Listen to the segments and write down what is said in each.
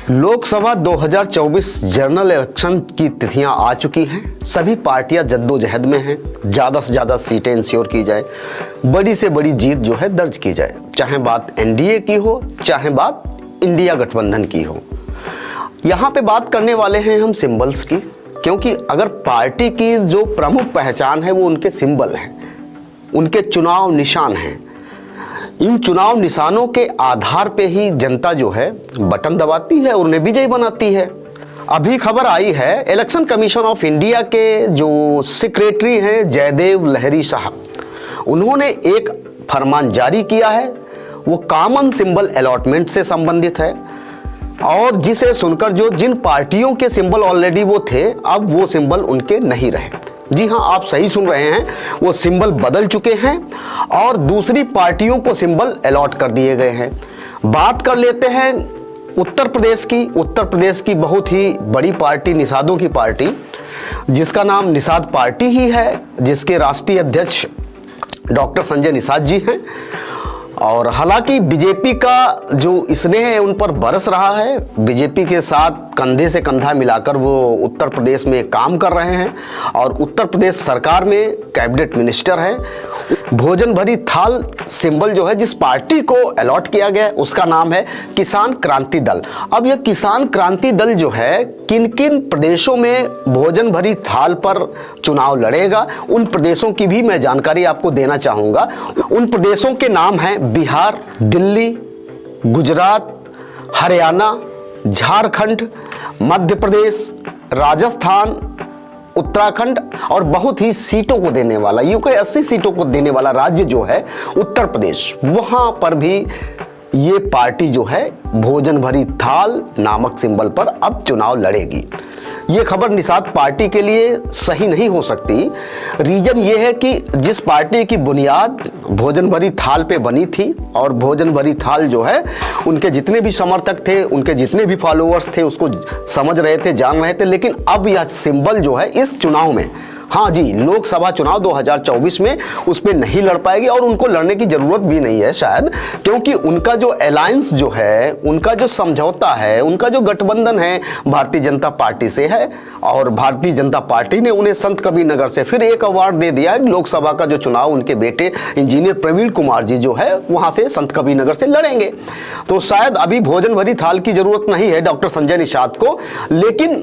Lok Sabha 2024 general election की तिथियां आ चुकी हैं। सभी पार्टियां जद्दोजहद में हैं। ज़्यादा से ज़्यादा सीटें इंश्योर की जाए, बड़ी से बड़ी जीत जो है दर्ज की जाए, चाहे बात एनडीए की हो, चाहे बात इंडिया गठबंधन की हो। यहाँ पे बात करने वाले हैं हम सिंबल्स की, क्योंकि अगर पार्टी की जो प्रमुख पहचान है वो उनके सिंबल हैं, उनके चुनाव निशान हैं। इन चुनाव निशानों के आधार पे ही जनता जो है बटन दबाती है और उन्हें विजयी बनाती है। अभी खबर आई है, इलेक्शन कमीशन ऑफ इंडिया के जो सेक्रेटरी हैं जयदेव लहरी साहब, उन्होंने एक फरमान जारी किया है। वो कॉमन सिंबल अलॉटमेंट से संबंधित है और जिसे सुनकर जो जिन पार्टियों के सिंबल ऑलरेडी वो थे, अब वो सिंबल उनके नहीं रहे। जी हाँ, आप सही सुन रहे हैं, वो सिंबल बदल चुके हैं और दूसरी पार्टियों को सिंबल अलॉट कर दिए गए हैं। बात कर लेते हैं उत्तर प्रदेश की। उत्तर प्रदेश की बहुत ही बड़ी पार्टी, निषादों की पार्टी, जिसका नाम निषाद पार्टी ही है, जिसके राष्ट्रीय अध्यक्ष डॉक्टर संजय निषाद जी हैं। और हालांकि बीजेपी का जो स्नेह है उन पर बरस रहा है। बीजेपी के साथ कंधे से कंधा मिलाकर वो उत्तर प्रदेश में काम कर रहे हैं और उत्तर प्रदेश सरकार में कैबिनेट मिनिस्टर हैं। भोजन भरी थाल सिंबल जो है जिस पार्टी को अलॉट किया गया है उसका नाम है किसान क्रांति दल। अब यह किसान क्रांति दल जो है किन किन प्रदेशों में भोजन भरी थाल पर चुनाव लड़ेगा, उन प्रदेशों की भी मैं जानकारी आपको देना चाहूँगा। उन प्रदेशों के नाम हैं बिहार, दिल्ली, गुजरात, हरियाणा, झारखंड, मध्य प्रदेश, राजस्थान, उत्तराखंड और बहुत ही सीटों को देने वाला, यूं कहे 80 सीटों को देने वाला राज्य जो है उत्तर प्रदेश, वहां पर भी ये पार्टी जो है भोजन भरी थाल नामक सिंबल पर अब चुनाव लड़ेगी। ये खबर निषाद पार्टी के लिए सही नहीं हो सकती। रीजन ये है कि जिस पार्टी की बुनियाद भोजन भरी थाल पे बनी थी और भोजन भरी थाल जो है उनके जितने भी समर्थक थे, उनके जितने भी फॉलोअर्स थे उसको समझ रहे थे, जान रहे थे, लेकिन अब यह सिंबल जो है इस चुनाव में, हाँ जी, लोकसभा चुनाव 2024 में उस पर नहीं लड़ पाएगी और उनको लड़ने की जरूरत भी नहीं है शायद, क्योंकि उनका जो अलायंस जो है, उनका जो समझौता है, उनका जो गठबंधन है भारतीय जनता पार्टी से है और भारतीय जनता पार्टी ने उन्हें संत कबीर नगर से फिर एक अवार्ड दे दिया है। लोकसभा का जो चुनाव उनके बेटे इंजीनियर प्रवीण कुमार जी जो है वहां से संत कबीर नगर से लड़ेंगे, तो शायद अभी भोजन भरी थाल की जरूरत नहीं है डॉक्टर संजय निषाद को, लेकिन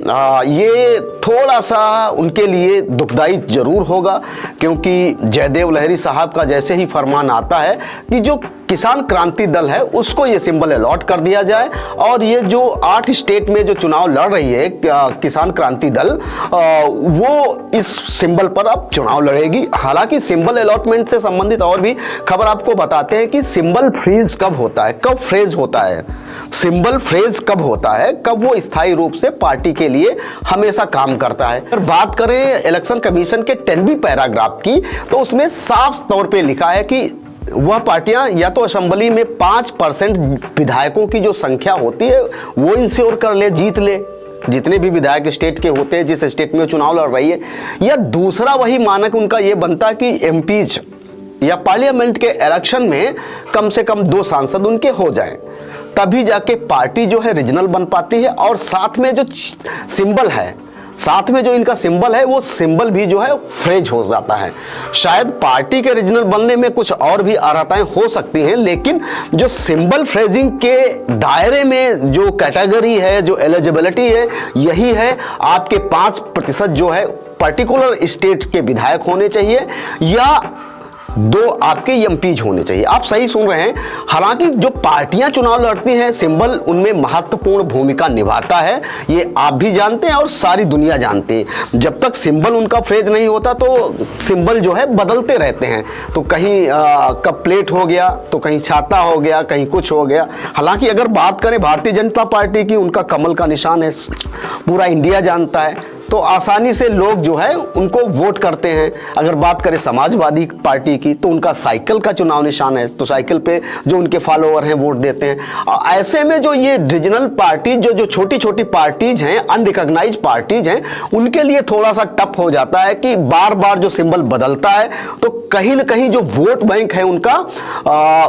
ये थोड़ा सा उनके लिए दुखदाई जरूर होगा, क्योंकि जयदेव लहरी साहब का जैसे ही फरमान आता है कि जो किसान क्रांति दल है उसको ये सिंबल अलॉट कर दिया जाए और ये जो 8 स्टेट में जो चुनाव लड़ रही है किसान क्रांति दल, वो इस सिंबल पर अब चुनाव लड़ेगी। हालांकि सिंबल अलॉटमेंट से संबंधित और भी खबर आपको बताते हैं कि सिंबल फ्रीज कब होता है, कब फ्रेज होता है, सिंबल फ्रेज कब होता है, कब वो स्थायी रूप से पार्टी के लिए हमेशा काम करता है। अगर बात करें इलेक्शन कमीशन के 10वीं पैराग्राफ की, तो उसमें साफ तौर पे लिखा है कि वह पार्टियां या तो असेंबली में 5% विधायकों की जो संख्या होती है वो इंश्योर कर ले, जीत ले, जितने भी विधायक स्टेट के होते हैं जिस स्टेट में चुनाव लड़ रही है, या दूसरा वही मानक उनका ये बनता है कि एमपीज या पार्लियामेंट के इलेक्शन में कम से कम 2 सांसद उनके हो जाएं, तभी जाके पार्टी जो है रीजनल बन पाती है। और साथ में जो सिंबल है, साथ में जो इनका सिंबल है वो सिंबल भी जो है फ्रेज हो जाता है। शायद पार्टी के रीजनल बनने में कुछ और भी अर्हताएं हो सकती हैं, लेकिन जो सिंबल फ्रेजिंग के दायरे में जो कैटेगरी है, जो एलिजिबिलिटी है, यही है आपके 5% जो है पर्टिकुलर स्टेट के विधायक होने चाहिए या 2 आपके एमपीज होने चाहिए। आप सही सुन रहे हैं। हालांकि जो पार्टियां चुनाव लड़ती हैं सिंबल उनमें महत्वपूर्ण भूमिका निभाता है, ये आप भी जानते हैं और सारी दुनिया जानती है। जब तक सिंबल उनका फ्रेज नहीं होता तो सिंबल जो है बदलते रहते हैं, तो कहीं कप प्लेट हो गया, तो कहीं छाता हो गया, कहीं कुछ हो गया। हालांकि अगर बात करें भारतीय जनता पार्टी की, उनका कमल का निशान है, पूरा इंडिया जानता है, तो आसानी से लोग जो है उनको वोट करते हैं। अगर बात करें समाजवादी पार्टी की, तो उनका साइकिल का चुनाव निशान है, तो साइकिल पे जो उनके फॉलोअर हैं वोट देते हैं। और ऐसे में जो ये रीजनल पार्टी जो छोटी छोटी पार्टीज हैं, अनरिकॉग्नाइज्ड पार्टीज हैं, उनके लिए थोड़ा सा टफ हो जाता है कि बार बार जो सिंबल बदलता है तो कहीं ना कहीं जो वोट बैंक है उनका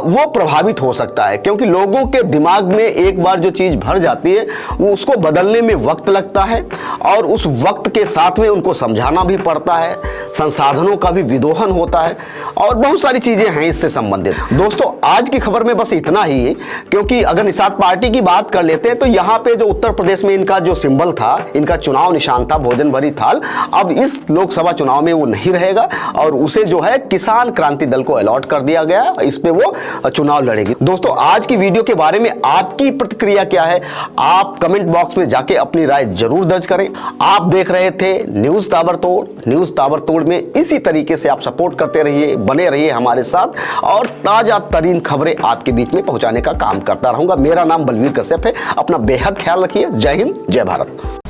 वो प्रभावित हो सकता है, क्योंकि लोगों के दिमाग में एक बार जो चीज भर जाती है वो उसको बदलने में वक्त लगता है, और उस वक्त के साथ में उनको समझाना भी पड़ता है, संसाधनों का भी विदोहन होता है, और बहुत सारी चीजें हैं इससे संबंधित। दोस्तों आज की खबर में बस इतना ही, क्योंकि अगर निषाद पार्टी की बात कर लेते हैं तो यहाँ पे जो उत्तर प्रदेश में इनका जो सिंबल था, इनका चुनाव निशान था भोजन भरी थाल, अब इस लोकसभा चुनाव में वो नहीं रहेगा और उसे जो है किसान क्रांति दल को अलॉट कर दिया गया, इस पे वो चुनाव लड़ेगी। दोस्तों आज की वीडियो के बारे में आपकी प्रतिक्रिया क्या है, आप कमेंट बॉक्स में जाके अपनी राय जरूर दर्ज करें। आप देख रहे थे न्यूज ताबड़तोड़। न्यूज ताबड़तोड़ में इसी तरीके से आप सपोर्ट करते रहिए, बने रहिए हमारे साथ, और ताजा तरीन खबरें आपके बीच में पहुंचाने का काम करता रहूंगा। मेरा नाम बलवीर कश्यप है। अपना बेहद ख्याल रखिए। जय हिंद, जय भारत।